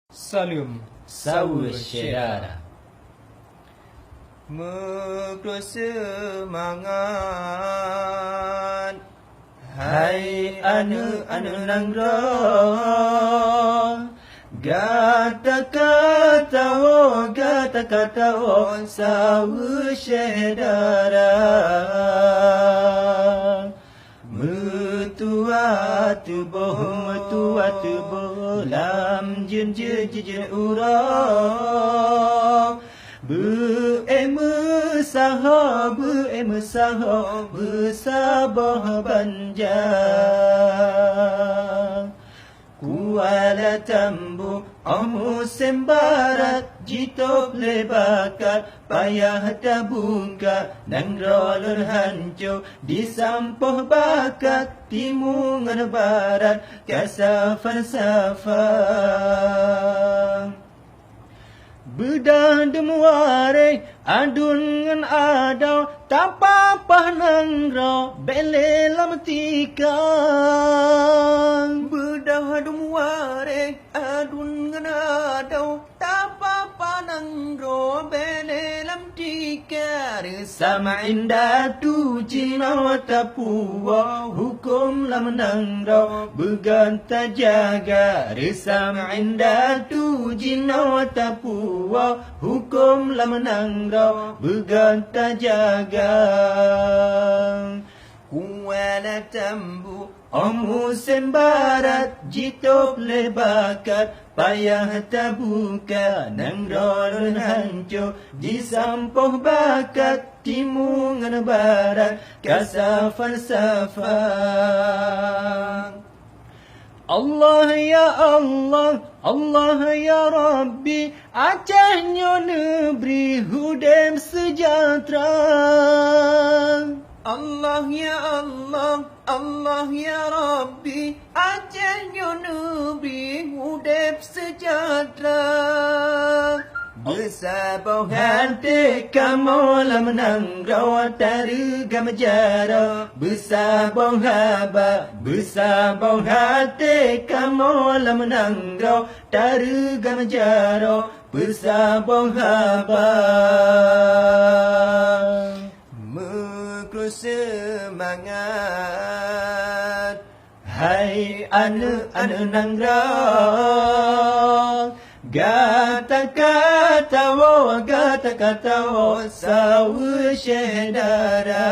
Salim Sawa syedara Mekro semangat Hai anu nanggro Gata kata wo Sawa syedara Metua tubuh Lam jin urang Bersabah banjar Kuala Tambu Musim barat Jitop lebakat Payah tabuka Nang rolon hancur Disampuh bakat Timungan barat Kasa falsafah Bedah demuare Adun ngan adau Tapapah nanggro Bele lam tikang Bedah demuare Adun ngan adau Tapapah nanggro Bele lam tikar Sama indah tu Cina tapuwa Hukum lam nanggro Beganta jaga Sama indah tu Cina tapuwa Hukum lam nanggro Beganta jaga Kuala Tambu Musim barat Jitop lebakat Payah tabuka Nang rolon hancur Disampuh bakat Timungan barat Kasa falsafah Allah ya Allah, Allah ya Rabbi, Acehnya negeri hudem sejahtera. Allah ya Allah, Allah ya Rabbi, Acehnya negeri hudep sejahtera. Bersabau hati kamu lam nanggro Tarigam jara Bersabau hati kamu lam nanggro Tarigam jara Bersabau haba Mekro semangat Hai anu nanggro Gata kata wo Sawa syedara